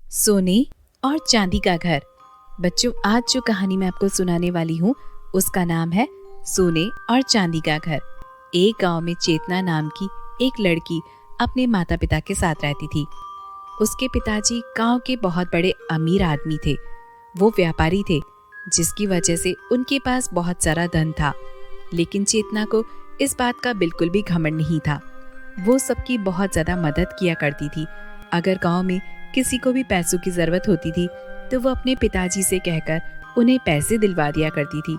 सोने और चांदी का घर। बच्चों, आज जो कहानी मैं आपको सुनाने वाली हूँ उसका नाम है सोने और चांदी का घर। एक गांव में चेतना नाम की एक लड़की अपने माता पिता के साथ रहती थी। उसके पिताजी गांव के बहुत बड़े अमीर आदमी थे। वो व्यापारी थे, जिसकी वजह से उनके पास बहुत सारा धन था। लेकिन चेतना को इस बात का बिल्कुल भी घमंड नहीं था। वो सबकी बहुत ज्यादा मदद किया करती थी। अगर गांव में किसी को भी पैसों की जरूरत होती थी तो वो अपने पिताजी से कहकर उन्हें पैसे दिलवा दिया करती थी।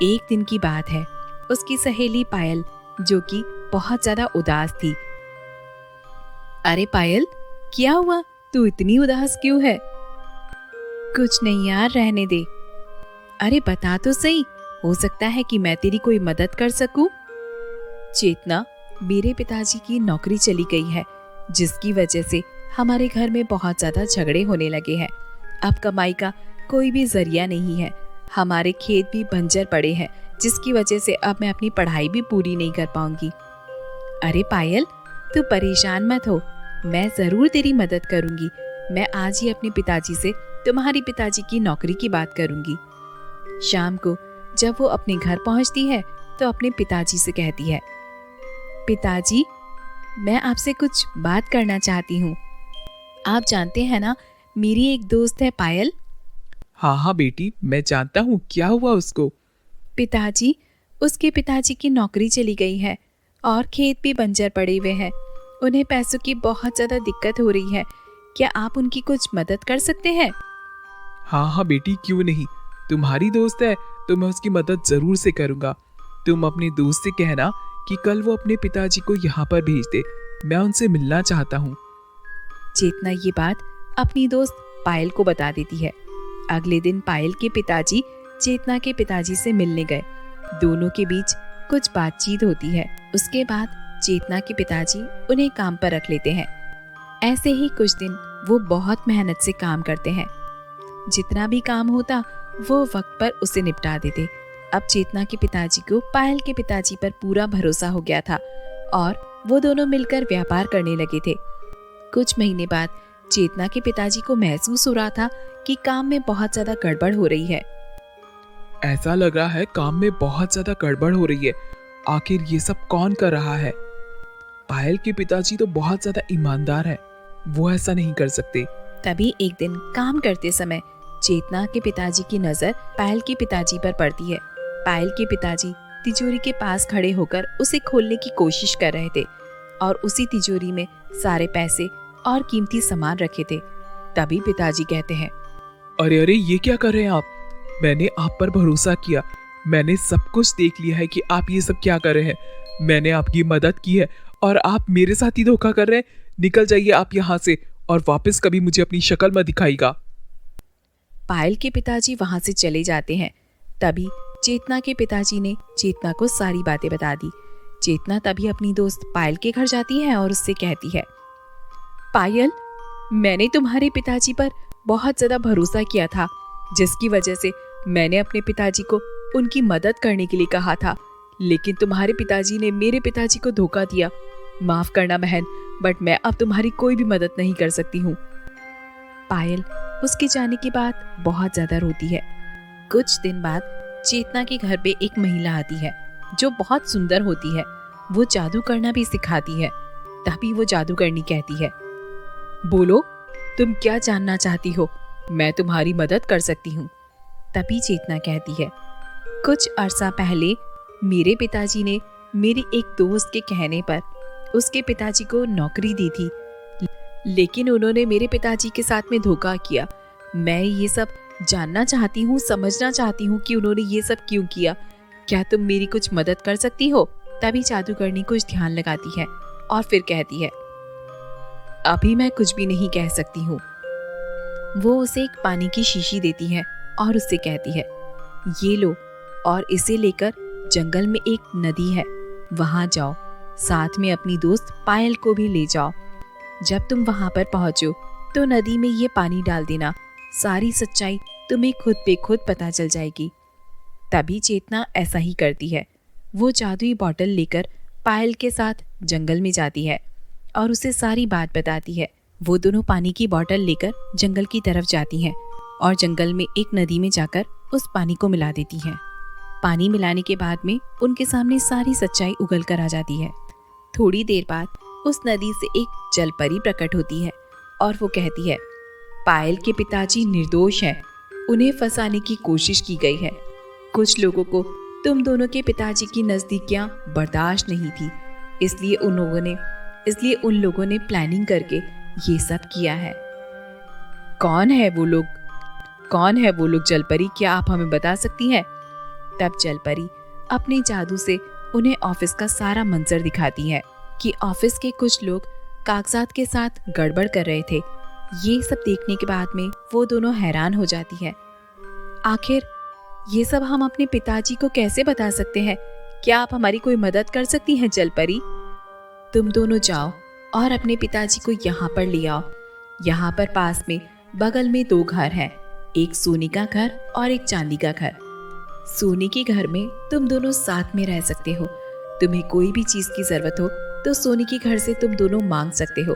एक दिन की बात है, उसकी सहेली पायल, जो कि बहुत ज्यादा उदास थी। अरे पायल, क्या हुआ? तू इतनी उदास क्यों है? कुछ नहीं यार, रहने दे। अरे बता तो सही, हो सकता है कि मैं तेरी कोई मदद कर सकूं। चेतना, मेरे पिताजी की नौकरी चली गई है, जिसकी वजह से हमारे घर में बहुत ज्यादा झगड़े होने लगे हैं। अब कमाई का कोई भी जरिया नहीं है। हमारे खेत भी बंजर पड़े हैं, जिसकी वजह से अब मैं अपनी पढ़ाई भी पूरी नहीं कर पाऊंगी। अरे पायल, तू परेशान मत हो, मैं जरूर तेरी मदद करूंगी। मैं आज ही अपने पिताजी से तुम्हारी पिताजी की नौकरी की बात करूंगी। शाम को जब वो अपने घर पहुंचती है तो अपने पिताजी से कहती है, पिताजी, मैं आपसे कुछ बात करना चाहती हूँ। आप जानते हैं ना, मेरी एक दोस्त है पायल। हाँ हाँ बेटी, मैं जानता हूँ। क्या हुआ उसको? पिताजी, उसके पिताजी की नौकरी चली गई है और खेत भी बंजर पड़े हुए हैं। उन्हें पैसों की बहुत ज्यादा दिक्कत हो रही है। क्या आप उनकी कुछ मदद कर सकते हैं? हाँ हाँ बेटी, क्यों नहीं। तुम्हारी दोस्त है तो मैं उसकी मदद जरूर से करूँगा। तुम अपने दोस्त से कहना कि कल वो अपने पिताजी को यहाँ पर भेज दे। मैं उनसे मिलना चाहता हूँ। चेतना ये बात अपनी दोस्त पायल को बता देती है। अगले दिन पायल के पिताजी चेतना के पिताजी से मिलने गए। दोनों के बीच कुछ बातचीत होती है। उसके बाद चेतना के पिताजी उन्हें काम पर रख लेते हैं। ऐसे ही कुछ दिन वो बहुत मेहनत से काम करते हैं। जितना भी काम होता वो वक्त पर उसे निपटा देते। अब चेतना के पिताजी को पायल के पिताजी पर पूरा भरोसा हो गया था और वो दोनों मिलकर व्यापार करने लगे थे। कुछ महीने बाद चेतना के पिताजी को महसूस हो रहा था कि काम में बहुत ज्यादा गड़बड़ हो रही है। ऐसा लग रहा है काम में बहुत ज्यादा गड़बड़ हो रही है। आखिर ये सब कौन कर रहा है? पायल के पिताजी तो बहुत ज्यादा ईमानदार है, वो ऐसा नहीं कर सकते। तभी एक दिन काम करते समय चेतना के पिताजी की नजर पायल के पिताजी पर पड़ती है। पायल के पिताजी तिजोरी के पास खड़े होकर उसे खोलने की कोशिश कर रहे थे और उसी तिजोरी में सारे पैसे और कीमती सामान रखे थे। तभी पिताजी कहते हैं, अरे अरे, ये क्या कर रहे हैं आप? मैंने आप पर भरोसा किया। मैंने सब कुछ देख लिया है कि आप ये सब क्या कर रहे हैं। मैंने आपकी मदद की है और आप मेरे साथ ही धोखा कर रहे हैं। निकल जाइए आप यहाँ से और वापस कभी मुझे अपनी शक्ल मत दिखाइएगा। पायल के पिताजी वहां से चले जाते हैं। तभी चेतना के पिताजी ने चेतना को सारी बातें बता दी। चेतना तभी अपनी दोस्त पायल के घर जाती है और उससे कहती है, पायल, मैंने तुम्हारे पिताजी पर बहुत ज्यादा भरोसा किया था, जिसकी वजह से मैंने अपने पिताजी को उनकी मदद करने के लिए कहा था। लेकिन तुम्हारे पिताजी ने मेरे पिताजी को धोखा दिया। माफ करना बहन, बट मैं अब तुम्हारी कोई भी मदद नहीं कर सकती हूँ। पायल उसके जाने के बाद बहुत ज्यादा रोती है। कुछ दिन बाद चेतना के घर पे एक महिला आती है जो बहुत सुंदर होती है। वो जादू करना भी सिखाती है। तभी वो जादूगरनी कहती है, बोलो, तुम क्या जानना चाहती हो? मैं तुम्हारी मदद कर सकती हूँ। तभी चेतना कहती है, कुछ अरसा पहले मेरे पिताजी ने मेरी एक दोस्त के कहने पर उसके पिताजी को नौकरी दी थी, लेकिन उन्होंने मेरे पिताजी के साथ में धोखा किया। मैं ये सब जानना चाहती हूँ, समझना चाहती हूँ कि उन्होंने ये सब क्यों किया। क्या तुम मेरी कुछ मदद कर सकती हो? तभी जादूगरनी कुछ ध्यान लगाती है और फिर कहती है, अभी मैं कुछ भी नहीं कह सकती हूँ। वो उसे एक पानी की शीशी देती है और उससे कहती है, ये लो और इसे लेकर जंगल में एक नदी है, वहां जाओ। साथ में अपनी दोस्त पायल को भी ले जाओ। जब तुम वहां पर पहुंचो तो नदी में ये पानी डाल देना। सारी सच्चाई तुम्हें खुद पे खुद पता चल जाएगी। तभी चेतना ऐसा ही करती है। वो जादुई बॉटल लेकर पायल के साथ जंगल में जाती है और उसे सारी बात बताती है। वो दोनों पानी की बोतल लेकर जंगल की तरफ जाती हैं और जंगल में एक नदी में जाकर उस पानी को मिला देती हैं। पानी मिलाने के बाद में उनके सामने सारी सच्चाई उगल कर आ जाती है। थोड़ी देर बाद उस नदी से एक जलपरी प्रकट होती है और वो कहती है, पायल के पिताजी निर्दोष हैं, उन्हें फंसाने की कोशिश की गई है। कुछ लोगों को तुम दोनों के पिताजी की नजदीकियां बर्दाश्त नहीं थी, इसलिए उन लोगों ने प्लानिंग करके ये सब किया है। कौन है वो लोग जलपरी, क्या आप हमें बता सकती हैं? तब जलपरी अपने जादू से उन्हें ऑफिस का सारा मंजर दिखाती है कि ऑफिस के कुछ लोग कागजात के साथ गड़बड़ कर रहे थे। ये सब देखने के बाद में वो दोनों हैरान हो जाती है। आखिर ये सब हम अपने पिताजी को कैसे बता सकते हैं? क्या आप हमारी कोई मदद कर सकती हैं जलपरी? तुम दोनों जाओ और अपने पिताजी को यहाँ पर ले आओ। यहाँ पर पास में बगल में 2 घर हैं, एक सोने का घर और एक चांदी का घर। सोने के घर में तुम दोनों साथ में रह सकते हो। तुम्हें कोई भी चीज की जरूरत हो तो सोने के घर से तुम दोनों मांग सकते हो।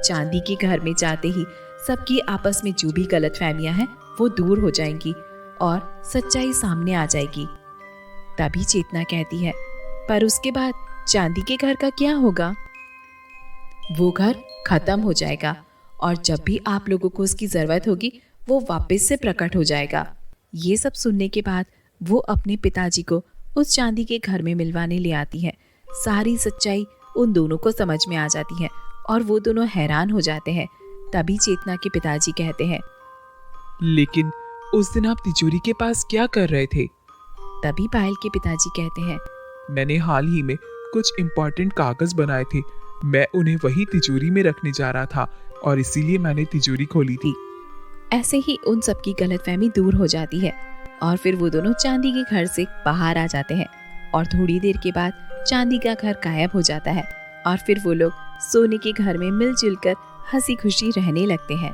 चांदी के घर में जाते ही सबकी आपस में जो भी गलतफहमियां हैं वो दूर हो जाएंगी और सच्चाई सामने आ जाएगी। तभी चेतना कहती है, पर उसके बाद चांदी के घर का क्या होगा? वो घर खत्म हो जाएगा और जब भी आप लोगों को उसकी जरूरत होगी वो वापस से प्रकट हो जाएगा। ये सब सुनने के बाद वो अपने पिताजी को उस चांदी के घर में मिलवाने ले आती है। सारी सच्चाई उन दोनों को समझ में आ जाती है और वो दोनों हैरान हो जाते हैं। तभी चेतना के पिताजी कहते हैं, लेकिन उस दिन आप तिजोरी के पास क्या कर रहे थे? तभी पायल के पिताजी कहते हैं, मैंने हाल ही में कुछ इम्पोर्टेंट कागज बनाए थे, मैं उन्हें वही तिजोरी में रखने जा रहा था और इसीलिए मैंने तिजोरी खोली थी। ऐसे ही उन सबकी गलतफहमी दूर हो जाती है और फिर वो दोनों चांदी के घर से बाहर आ जाते हैं और थोड़ी देर के बाद चांदी का घर गायब हो जाता है और फिर वो लोग सोने के घर में मिलजुल कर हंसी खुशी रहने लगते हैं।